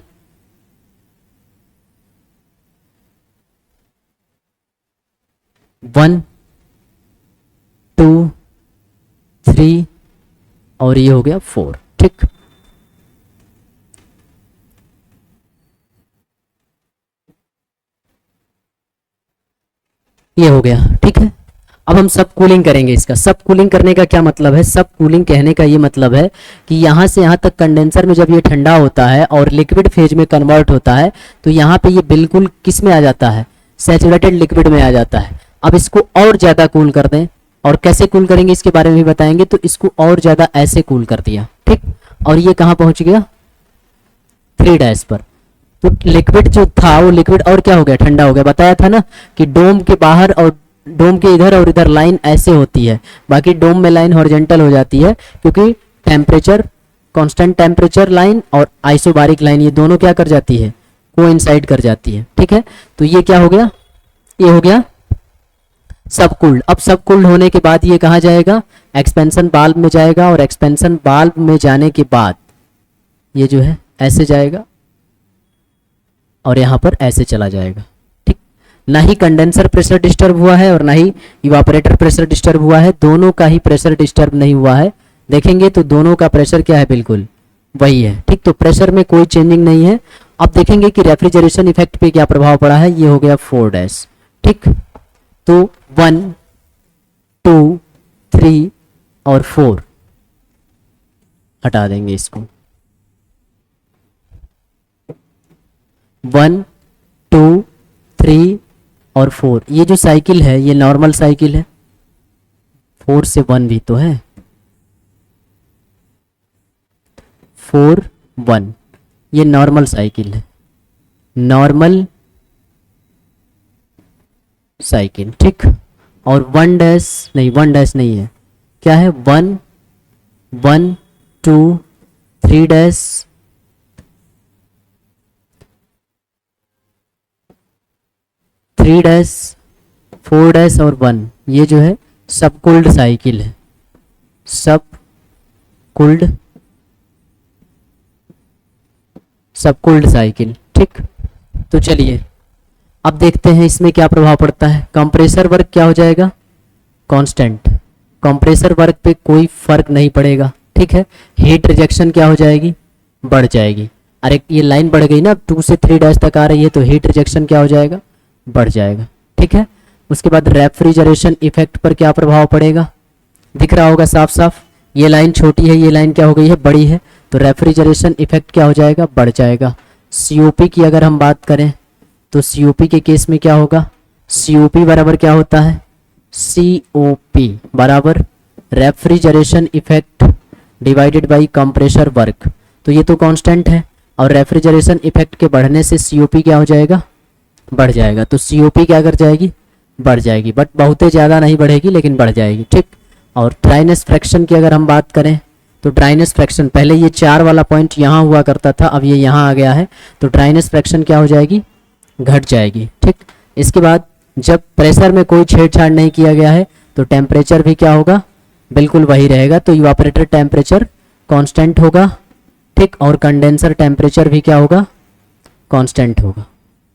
वन, टू, 3 और ये हो गया 4, ठीक। ये हो गया, ठीक है। अब हम सब कूलिंग करेंगे। इसका सब कूलिंग करने का क्या मतलब है, सब कूलिंग कहने का ये मतलब है कि यहाँ से यहाँ तक कंडेंसर में जब ये ठंडा होता है और लिक्विड फेज में कन्वर्ट होता है तो यहाँ पे ये बिल्कुल किस में आ जाता है, सैचुरेटेड लिक्विड में आ जाता है। अब इसको और ज़्यादा कूल कर दें, और कैसे कूल करेंगे इसके बारे में भी बताएंगे। तो इसको और ज़्यादा ऐसे कूल कर दिया, ठीक। और ये कहाँ पहुँच गया, 3' पर। तो लिक्विड जो था वो लिक्विड और क्या हो गया, ठंडा हो गया। बताया था ना कि डोम के बाहर और डोम के इधर और इधर लाइन ऐसे होती है, बाकी डोम में लाइन हॉरिजॉन्टल हो जाती है, क्योंकि टेम्परेचर, कांस्टेंट टेम्परेचर लाइन और आइसोबारिक लाइन ये दोनों क्या कर जाती है, कोइंसाइड कर जाती है, ठीक है। तो ये क्या हो गया, ये हो गया सबकूल्ड। अब सबकूल्ड होने के बाद ये कहाँ जाएगा, एक्सपेंशन वाल्व में जाएगा, और एक्सपेंशन वाल्व में जाने के बाद ये जो है ऐसे जाएगा और यहाँ पर ऐसे चला जाएगा, ठीक। ना ही कंडेंसर प्रेशर डिस्टर्ब हुआ है और ना ही इवापोरेटर प्रेशर डिस्टर्ब हुआ है, दोनों का ही प्रेशर डिस्टर्ब नहीं हुआ है। देखेंगे तो दोनों का प्रेशर क्या है, बिल्कुल वही है, ठीक। तो प्रेशर में कोई चेंजिंग नहीं है। अब देखेंगे कि रेफ्रिजरेशन इफेक्ट पे क्या प्रभाव पड़ा है। ये हो गया 4', ठीक। तो 1, 2, 3 और 4 हटा देंगे इसको। 1, 2, 3 और 4, ये जो साइकिल है ये नॉर्मल साइकिल है। 4 से 1 भी तो है, 4, 1 ये नॉर्मल साइकिल है, नॉर्मल साइकिल, ठीक। और 1' नहीं है, क्या है, 1, 1, 2, 3', 3', 4' और 1, ये जो है सबकूल्ड साइकिल है, सबकूल्ड साइकिल, ठीक। तो चलिए अब देखते हैं इसमें क्या प्रभाव पड़ता है। कंप्रेसर वर्क क्या हो जाएगा, कांस्टेंट, कंप्रेसर वर्क पे कोई फर्क नहीं पड़ेगा, ठीक है। हीट रिजेक्शन क्या हो जाएगी, बढ़ जाएगी। अरे ये लाइन बढ़ गई ना, 2 से 3' तक आ रही है, तो हीट रिजेक्शन क्या हो जाएगा, बढ़ जाएगा, ठीक है। उसके बाद रेफ्रिजरेशन इफेक्ट पर क्या प्रभाव पड़ेगा, दिख रहा होगा साफ साफ। ये लाइन छोटी है, ये लाइन क्या हो गई है, बड़ी है, तो रेफ्रिजरेशन इफेक्ट क्या हो जाएगा, बढ़ जाएगा। सीओपी की अगर हम बात करें तो सीओपी के केस में क्या होगा, सीओपी बराबर क्या होता है, सीओपी बराबर refrigeration effect divided by compressor work. तो ये तो कांस्टेंट है, और रेफ्रिजरेशन इफेक्ट के बढ़ने से सीओपी क्या हो जाएगा, बढ़ जाएगा। तो सीओपी क्या कर जाएगी, बढ़ जाएगी, बट बहुत ज़्यादा नहीं बढ़ेगी लेकिन बढ़ जाएगी, ठीक। और ड्राइनेस फ्रैक्शन की अगर हम बात करें तो ड्राइनेस फ्रैक्शन, पहले ये 4 वाला पॉइंट यहाँ हुआ करता था, अब ये यहाँ आ गया है, तो ड्राइनेस फ्रैक्शन क्या हो जाएगी, घट जाएगी, ठीक। इसके बाद जब प्रेशर में कोई छेड़छाड़ नहीं किया गया है तो टेम्परेचर भी क्या होगा, बिल्कुल वही रहेगा, तो इवापोरेटर टेम्परेचर कांस्टेंट होगा, ठीक। और कंडेंसर टेम्परेचर भी क्या होगा, कांस्टेंट होगा,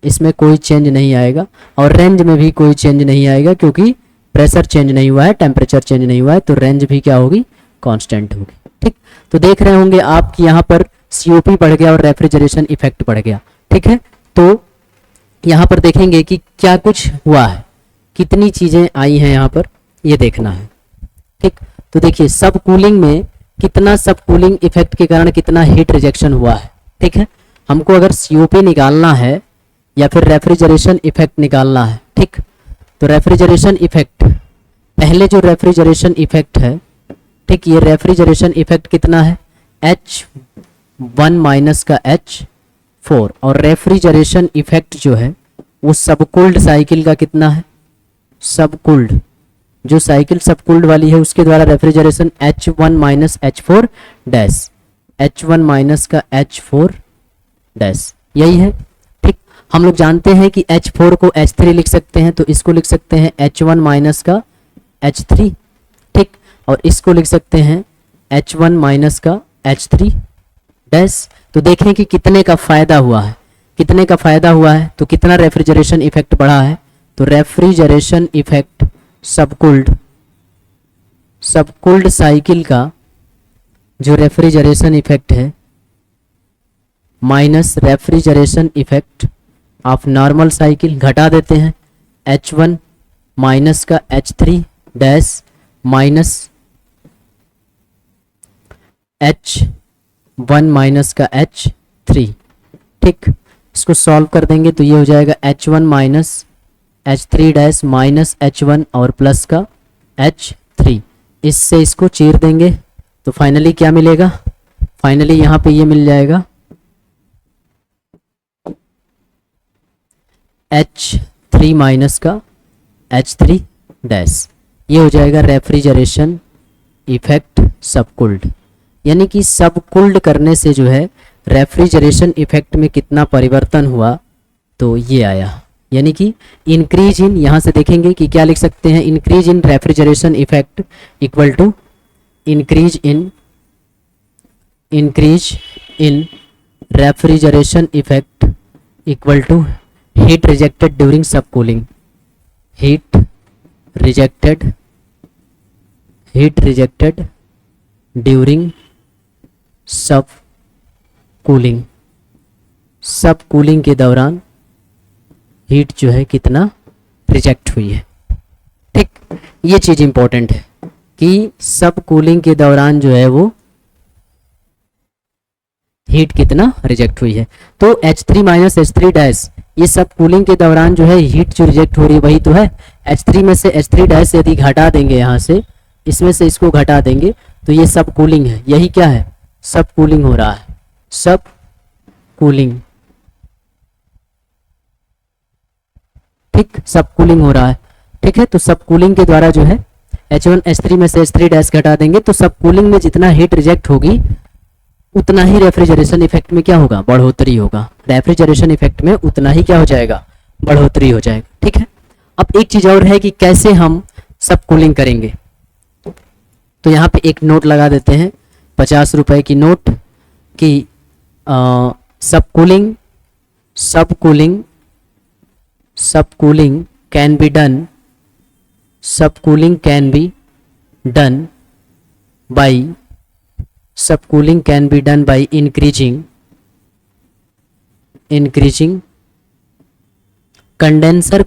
इसमें कोई चेंज नहीं आएगा। और रेंज में भी कोई चेंज नहीं आएगा क्योंकि प्रेशर चेंज नहीं हुआ है, टेम्परेचर चेंज नहीं हुआ है, तो रेंज भी क्या होगी, कांस्टेंट होगी, ठीक। तो देख रहे होंगे आप कि यहाँ पर सीओपी बढ़ गया और रेफ्रिजरेशन इफेक्ट बढ़ गया, ठीक है। तो यहाँ पर देखेंगे कि क्या कुछ हुआ है, कितनी चीज़ें आई हैं यहाँ पर, ये देखना है, ठीक। तो देखिए सब कूलिंग में कितना, सब कूलिंग इफेक्ट के कारण कितना हीट रिजेक्शन हुआ है, ठीक है। हमको अगर सीओपी निकालना है या फिर रेफ्रिजरेशन इफेक्ट निकालना है, ठीक। तो रेफ्रिजरेशन इफेक्ट, पहले जो रेफ्रिजरेशन इफेक्ट है, ठीक, ये रेफ्रिजरेशन इफेक्ट कितना है, H1 माइनस का H4, और रेफ्रिजरेशन इफेक्ट जो है वो सबकूल्ड साइकिल का कितना है, सबकूल्ड, जो साइकिल सबकूल्ड वाली है उसके द्वारा refrigeration H1 minus H4 dash, H1 minus का H4 डैश, यही है, ठीक। हम लोग जानते हैं कि H4 को H3 लिख सकते हैं, तो इसको लिख सकते हैं H1 माइनस का H3, ठीक। और इसको लिख सकते हैं H1 माइनस का H3 डैश। तो देखें कि कितने का फायदा हुआ है, कितने का फायदा हुआ है, तो कितना रेफ्रिजरेशन इफेक्ट बढ़ा है, तो रेफ्रिजरेशन इफेक्ट सबकूल्ड साइकिल का जो रेफ्रिजरेशन इफेक्ट है minus refrigeration effect of normal cycle, घटा देते हैं H1 माइनस का H3 dash minus H1 minus का H3, ठीक। इसको सॉल्व कर देंगे तो ये हो जाएगा H1 minus H3 dash minus H1 और प्लस का H3, इससे इसको चीर देंगे तो फाइनली क्या मिलेगा, फाइनली यहाँ पे ये मिल जाएगा H3 माइनस का H3 डैश, ये हो जाएगा रेफ्रिजरेशन इफेक्ट सबकूल्ड। यानी कि सबकूल्ड करने से जो है रेफ्रिजरेशन इफेक्ट में कितना परिवर्तन हुआ, तो ये आया, यानी कि इंक्रीज इन, यहाँ से देखेंगे कि क्या लिख सकते हैं, increase in refrigeration effect equal to increase in refrigeration effect equal to heat rejected during sub cooling, heat rejected during sub cooling के दौरान हीट जो है कितना रिजेक्ट हुई है, ठीक। ये चीज़ इंपॉर्टेंट है कि सब कूलिंग के दौरान जो है वो हीट कितना रिजेक्ट हुई है। तो H3 माइनस H3 डैश, ये सब कूलिंग के दौरान जो है हीट जो रिजेक्ट हो रही है वही तो है। H3 में से H3 डैश यदि घटा देंगे, यहाँ से इसमें से इसको घटा देंगे तो ये सब कूलिंग है, यही क्या है, सब कूलिंग हो रहा है, सब कूलिंग, ठीक, सब कूलिंग हो रहा है, ठीक है। तो सब कूलिंग के द्वारा जो है H1 H3 में से H3 डैश घटा देंगे तो सब कूलिंग में जितना हीट रिजेक्ट होगी उतना ही रेफ्रिजरेशन इफेक्ट में क्या होगा, बढ़ोतरी होगा, रेफ्रिजरेशन इफेक्ट में उतना ही क्या हो जाएगा, बढ़ोतरी हो जाएगा, ठीक है। अब एक चीज और है कि कैसे हम सब कूलिंग करेंगे, तो यहाँ पे एक नोट लगा देते हैं, 50 रुपए की नोट कि sub cooling can be done, sub cooling can be done by, sub cooling can be done by increasing condenser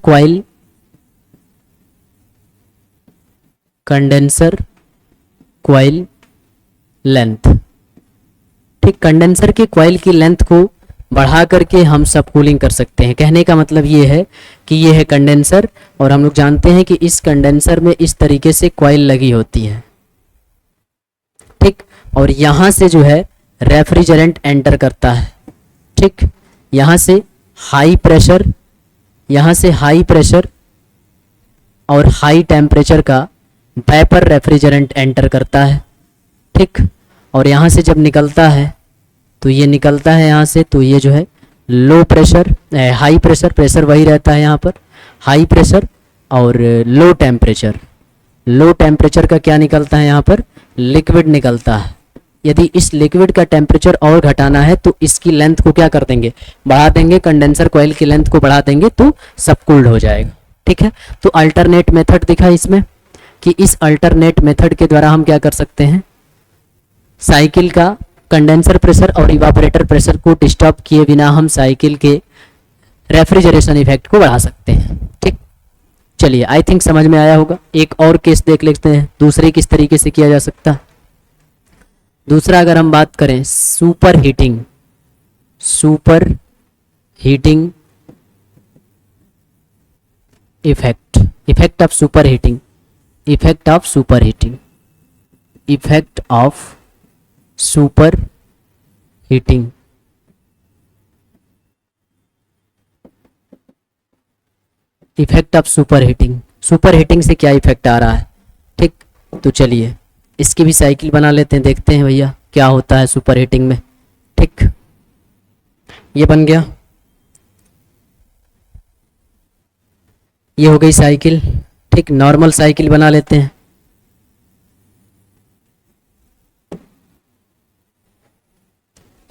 coil length, ठीक। कंडेंसर के कॉइल की लेंथ को बढ़ा करके हम सब कूलिंग कर सकते हैं। कहने का मतलब ये है कि ये है कंडेंसर और हम लोग जानते हैं कि इस कंडेंसर में इस तरीके से कॉइल लगी होती है, ठीक। और यहाँ से जो है रेफ्रिजरेंट एंटर करता है, ठीक। यहाँ से हाई प्रेशर और हाई टेम्परेचर का वेपर रेफ्रिजरेंट एंटर करता है, ठीक। और यहाँ से जब निकलता है तो ये निकलता है यहाँ से, तो ये जो है low pressure, high pressure, pressure वही रहता है यहाँ पर, हाई प्रेशर और लो टेम्परेचर। लो टेम्परेचर का क्या निकलता है यहाँ पर, लिक्विड निकलता है। यदि इस लिक्विड का टेम्परेचर और घटाना है तो इसकी लेंथ को क्या कर देंगे, बढ़ा देंगे, कंडेंसर कॉइल की लेंथ को बढ़ा देंगे तो सबकूल्ड हो जाएगा, ठीक है। तो अल्टरनेट मेथड दिखा इसमें कि इस अल्टरनेट मेथड के द्वारा हम क्या कर सकते हैं, साइकिल का कंडेंसर प्रेशर और इवापोरेटर प्रेशर को डिस्टर्ब किए बिना हम साइकिल के रेफ्रिजरेशन इफेक्ट को बढ़ा सकते हैं, ठीक। चलिए, आई थिंक समझ में आया होगा। एक और केस देख लेते हैं, दूसरे किस तरीके से किया जा सकता है। दूसरा अगर हम बात करें super heating, super heating effect, effect of super heating, effect of super heating, effect of super heating. Effect of super heating, super heating से क्या इफेक्ट आ रहा है, ठीक। तो चलिए इसकी भी साइकिल बना लेते हैं, देखते हैं भैया क्या होता है सुपर हीटिंग में, ठीक। ये बन गया, ये हो गई साइकिल, ठीक। नॉर्मल साइकिल बना लेते हैं,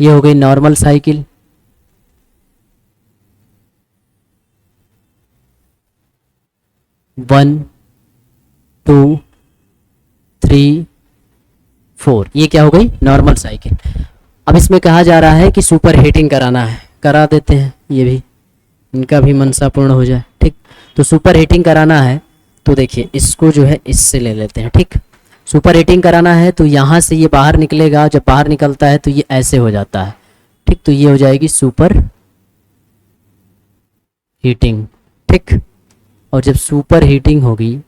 ये हो गई normal cycle. One, two, three, 4, ये क्या हो गई नॉर्मल साइकिल। अब इसमें कहा जा रहा है कि सुपर हीटिंग कराना है, करा देते हैं, ये भी इनका भी मनसा पूर्ण हो जाए, ठीक। तो सुपर हीटिंग कराना है तो देखिए इसको जो है इससे ले लेते हैं, ठीक। सुपर हीटिंग कराना है तो यहाँ से ये बाहर निकलेगा, जब बाहर निकलता है तो ये ऐसे हो जाता है, ठीक। तो ये हो जाएगी सुपर हीटिंग, ठीक। और जब सुपर हीटिंग होगी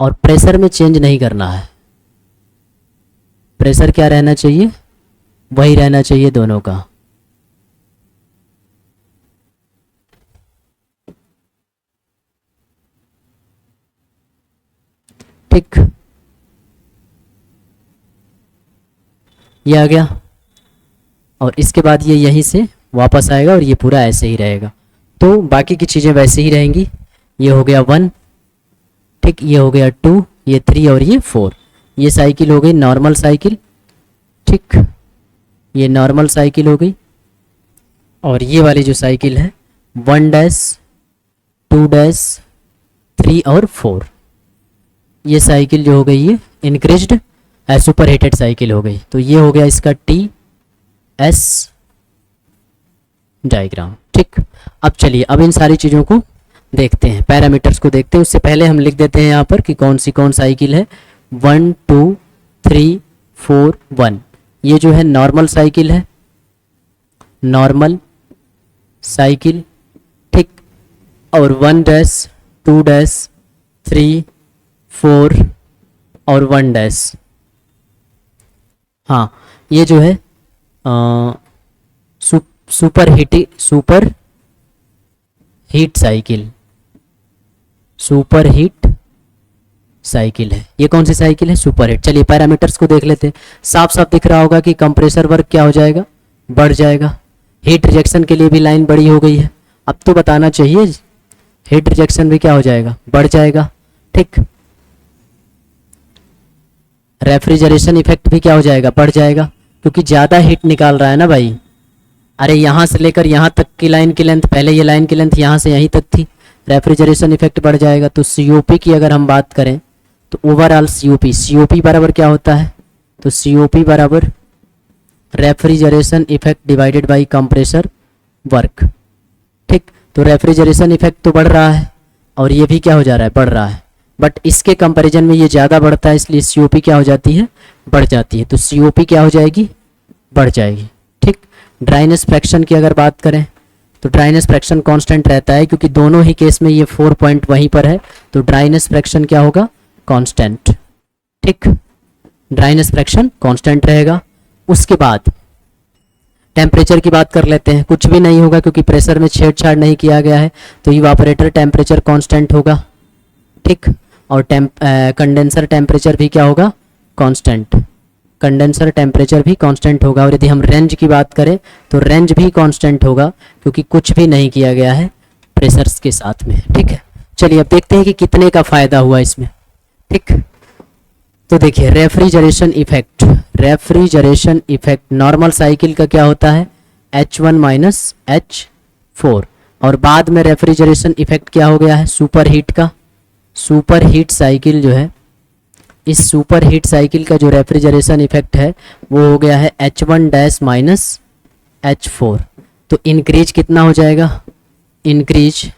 और प्रेशर में चेंज नहीं करना है, प्रेशर क्या रहना चाहिए, वही रहना चाहिए दोनों का, ठीक। ये आ गया और इसके बाद ये यहीं से वापस आएगा और ये पूरा ऐसे ही रहेगा, तो बाकी की चीज़ें वैसे ही रहेंगी। ये हो गया 1, ठीक। ये हो गया 2, ये 3 और ये 4। ये साइकिल हो गई नॉर्मल साइकिल, ठीक। ये नॉर्मल साइकिल हो गई। और ये वाली जो साइकिल है 1 2 3 और 4, ये साइकिल जो हो गई ये इंक्रीज्ड सुपर हीटेड साइकिल हो गई। तो ये हो गया इसका TS डायग्राम, ठीक। अब चलिए अब इन सारी चीज़ों को देखते हैं, पैरामीटर्स को देखते हैं। उससे पहले हम लिख देते हैं यहाँ पर कि कौन साइकिल है। 1 2 3 4 1, ये जो है नॉर्मल साइकिल है, नॉर्मल साइकिल, ठीक। और 1 2 3 4 और 1 हाँ, ये जो है super heat cycle, super heat cycle है। ये कौन सी साइकिल है, सुपर हीट। चलिए पैरामीटर्स को देख लेते हैं। साफ साफ दिख रहा होगा कि कंप्रेसर वर्क क्या हो जाएगा, बढ़ जाएगा। हीट रिजेक्शन के लिए भी लाइन बड़ी हो गई है, अब तो बताना चाहिए, हीट रिजेक्शन भी क्या हो जाएगा, बढ़ जाएगा, ठीक। रेफ्रिजरेशन इफेक्ट भी क्या हो जाएगा, बढ़ जाएगा, क्योंकि ज़्यादा हीट निकाल रहा है ना भाई। अरे यहाँ से लेकर यहाँ तक की लाइन की लेंथ, पहले ये लाइन की लेंथ यहाँ से यहीं तक थी, रेफ्रिजरेशन इफेक्ट बढ़ जाएगा। तो COP की अगर हम बात करें तो ओवरऑल COP बराबर क्या होता है, तो COP बराबर refrigeration effect divided by compressor work, ठीक। तो रेफ्रिजरेशन इफेक्ट तो बढ़ रहा है और ये भी क्या हो जा रहा है, बढ़ रहा है, बट इसके कंपैरिजन में ये ज़्यादा बढ़ता है, इसलिए COP क्या हो जाती है, बढ़ जाती है। तो COP क्या हो जाएगी, बढ़ जाएगी, ठीक। ड्राइनेस फ्रैक्शन की अगर बात करें तो ड्राइनेस फ्रैक्शन कांस्टेंट रहता है, क्योंकि दोनों ही केस में ये 4 पॉइंट वहीं पर है, तो ड्राइनेस फ्रैक्शन क्या होगा, कांस्टेंट, ठीक। ड्राइनेस फ्रैक्शन कांस्टेंट रहेगा। उसके बाद टेम्परेचर की बात कर लेते हैं, कुछ भी नहीं होगा क्योंकि प्रेशर में छेड़छाड़ नहीं किया गया है, तो इवापोरेटर टेम्परेचर कांस्टेंट होगा, ठीक। और कंडेंसर टेम्परेचर भी क्या होगा, कांस्टेंट, कंडेंसर टेम्परेचर भी कांस्टेंट होगा। और यदि हम रेंज की बात करें तो रेंज भी कांस्टेंट होगा क्योंकि कुछ भी नहीं किया गया है प्रेशर्स के साथ में, ठीक है। चलिए अब देखते हैं कि कितने का फ़ायदा हुआ इसमें, ठीक। तो देखिए refrigeration effect, refrigeration effect normal cycle का क्या होता है, H1 माइनस H4, और बाद में रेफ्रिजरेशन इफेक्ट क्या हो गया है, सुपर हीट का। सुपर हीट साइकिल जो है, इस सुपर हीट साइकिल का जो रेफ्रिजरेशन इफेक्ट है वो हो गया है H1 डैश माइनस H4। तो इंक्रीज कितना हो जाएगा, increase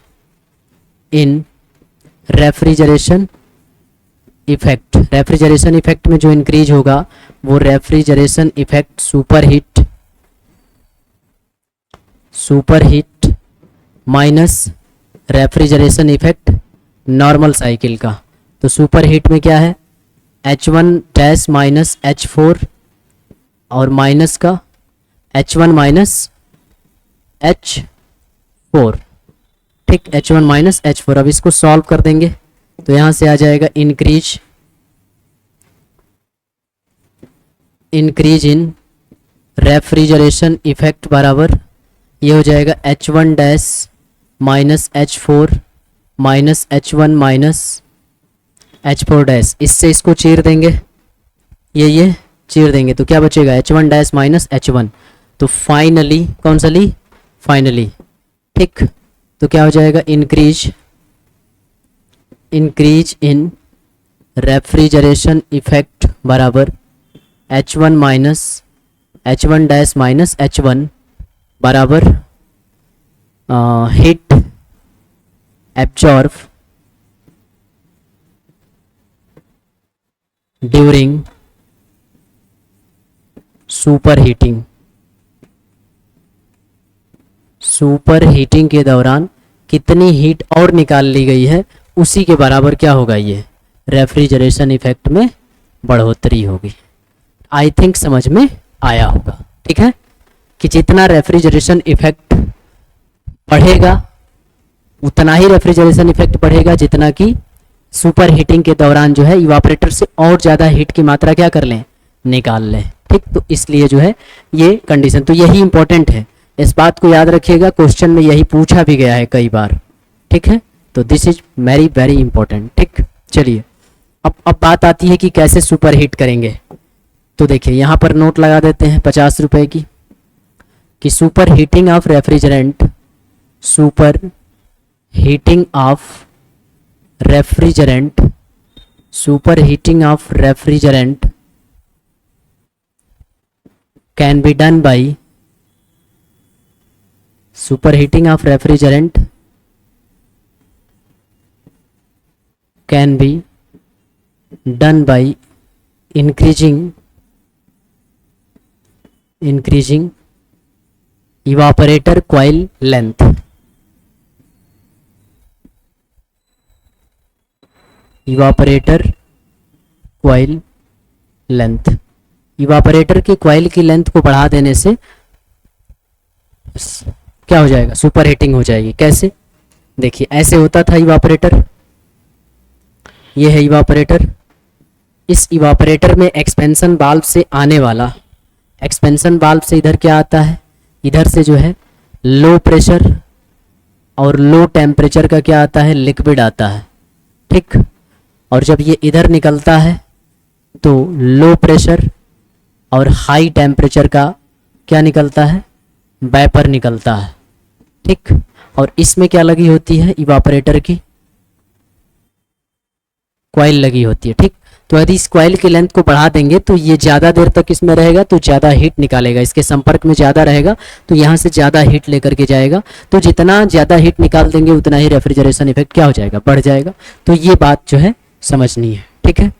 in refrigeration effect, refrigeration effect में जो इंक्रीज होगा वो refrigeration effect super heat minus refrigeration effect normal cycle का। तो सुपर हीट में क्या है, H1 डैश माइनस H4 और माइनस का H1 माइनस H4, ठीक, H1 माइनस H4। अब इसको सॉल्व कर देंगे तो यहाँ से आ जाएगा इंक्रीज इन रेफ्रिजरेशन इफेक्ट बराबर ये हो जाएगा H1 dash minus H4 minus H1 minus H4 dash. इससे इसको चीर देंगे, ये चीर देंगे तो क्या बचेगा, H1 डैश माइनस H1। तो फाइनली कौन सा ली, फाइनली, ठीक। तो क्या हो जाएगा, इंक्रीज इन रेफ्रिजरेशन इफेक्ट बराबर H1 डैश माइनस H1 बराबर heat absorb during super heating, super heating के दौरान कितनी हीट और निकाल ली गई है उसी के बराबर क्या होगा, ये रेफ्रिजरेशन इफेक्ट में बढ़ोतरी होगी। आई थिंक समझ में आया होगा, ठीक है, कि जितना रेफ्रिजरेशन इफेक्ट बढ़ेगा उतना ही रेफ्रिजरेशन इफेक्ट बढ़ेगा जितना कि सुपर हीटिंग के दौरान जो है इवापोरेटर से और ज़्यादा हीट की मात्रा क्या कर लें, निकाल लें, ठीक। तो इसलिए जो है ये कंडीशन, तो यही इंपॉर्टेंट है, इस बात को याद रखिएगा, क्वेश्चन में यही पूछा भी गया है कई बार, ठीक है। तो this is very very important, ठीक। चलिए अब बात आती है कि कैसे सुपर हीट करेंगे। तो देखिए यहाँ पर नोट लगा देते हैं 50 रुपए की, कि super heating of refrigerant, super heating of refrigerant, super heating of refrigerant can be done by, superheating of refrigerant can be done by increasing evaporator coil length, evaporator coil length, evaporator की coil की length को बढ़ा देने से क्या हो जाएगा, super heating हो जाएगी। कैसे, देखिए ऐसे होता था इवापोरेटर, ये है इवापोरेटर, इस इवापोरेटर में एक्सपेंशन वाल्व से आने वाला, एक्सपेंशन वाल्व से इधर क्या आता है, इधर से जो है लो प्रेशर और लो टेम्परेचर का क्या आता है, लिक्विड आता है, ठीक। और जब ये इधर निकलता है तो लो प्रेशर और हाई टेम्परेचर का क्या निकलता है, वेपर निकलता है, ठीक। और इसमें क्या लगी होती है, इवापोरेटर की कॉइल लगी होती है, ठीक। तो यदि इस कॉइल की लेंथ को बढ़ा देंगे तो ये ज़्यादा देर तक इसमें रहेगा तो ज़्यादा हीट निकालेगा, इसके संपर्क में ज़्यादा रहेगा तो यहाँ से ज़्यादा हीट लेकर के जाएगा, तो जितना ज़्यादा हीट निकाल देंगे उतना ही रेफ्रिजरेशन इफेक्ट क्या हो जाएगा, बढ़ जाएगा। तो ये बात जो है समझनी है, ठीक है,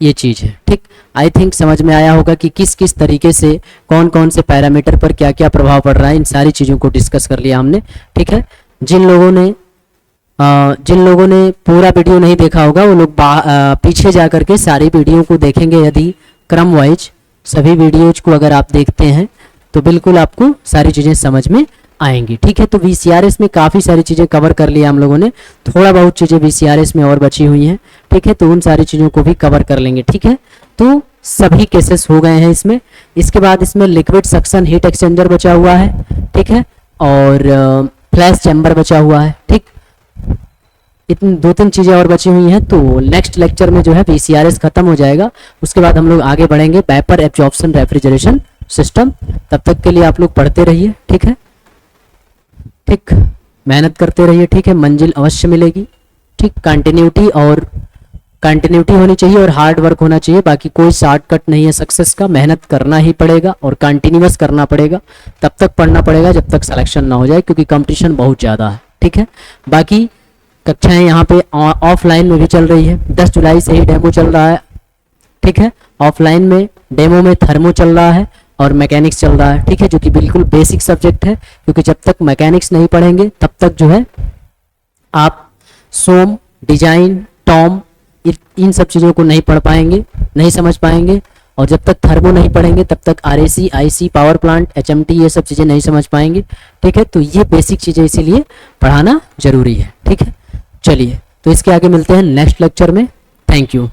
ये चीज़ है, ठीक। आई थिंक समझ में आया होगा कि किस किस तरीके से कौन कौन से पैरामीटर पर क्या क्या प्रभाव पड़ रहा है, इन सारी चीज़ों को डिस्कस कर लिया हमने, ठीक है। जिन लोगों ने पूरा वीडियो नहीं देखा होगा वो लोग पीछे जा कर के सारी वीडियो को देखेंगे, यदि क्रम वाइज सभी वीडियोज को अगर आप देखते हैं तो बिल्कुल आपको सारी चीज़ें समझ में आएंगी। ठीक है, तो VCRS में काफ़ी सारी चीज़ें कवर कर लिया हम लोगों ने, थोड़ा बहुत चीज़ें VCRS में और बची हुई हैं। ठीक है, तो उन सारी चीज़ों को भी कवर कर लेंगे। ठीक है, तो सभी केसेस हो गए हैं इसमें। इसके बाद इसमें लिक्विड सक्शन हीट एक्सचेंजर बचा हुआ है। ठीक है, और फ्लैश चैम्बर बचा हुआ है। ठीक, इतनी 2-3 चीज़ें और बची हुई हैं। तो नेक्स्ट लेक्चर में जो है VCRS खत्म हो जाएगा, उसके बाद हम लोग आगे बढ़ेंगे वेपर एब्जॉर्प्शन रेफ्रिजरेशन सिस्टम। तब तक के लिए आप लोग पढ़ते रहिए। ठीक है, ठीक, मेहनत करते रहिए। ठीक है, मंजिल अवश्य मिलेगी। ठीक, कंटिन्यूटी होनी चाहिए और हार्ड वर्क होना चाहिए, बाकी कोई शॉर्टकट नहीं है सक्सेस का। मेहनत करना ही पड़ेगा और कंटिन्यूअस करना पड़ेगा, तब तक पढ़ना पड़ेगा जब तक सिलेक्शन ना हो जाए, क्योंकि कंपटीशन बहुत ज़्यादा है। ठीक है, बाकी कक्षाएं यहाँ पे ऑफलाइन में भी चल रही है। 10 जुलाई से ही डेमो चल रहा है। ठीक है, ऑफलाइन में डेमो में थर्मो चल रहा है और मैकेनिक्स चल रहा है। ठीक है, जो कि बिल्कुल बेसिक सब्जेक्ट है, क्योंकि जब तक मैकेनिक्स नहीं पढ़ेंगे तब तक जो है आप सोम, डिजाइन, टॉम, इन सब चीज़ों को नहीं पढ़ पाएंगे, नहीं समझ पाएंगे। और जब तक थर्मो नहीं पढ़ेंगे तब तक RAC, IC, power plant, HMT ये सब चीज़ें नहीं समझ पाएंगे। ठीक है, तो ये बेसिक चीज़ें इसीलिए पढ़ाना जरूरी है। ठीक है, चलिए तो इसके आगे मिलते हैं नेक्स्ट लेक्चर में। Thank you.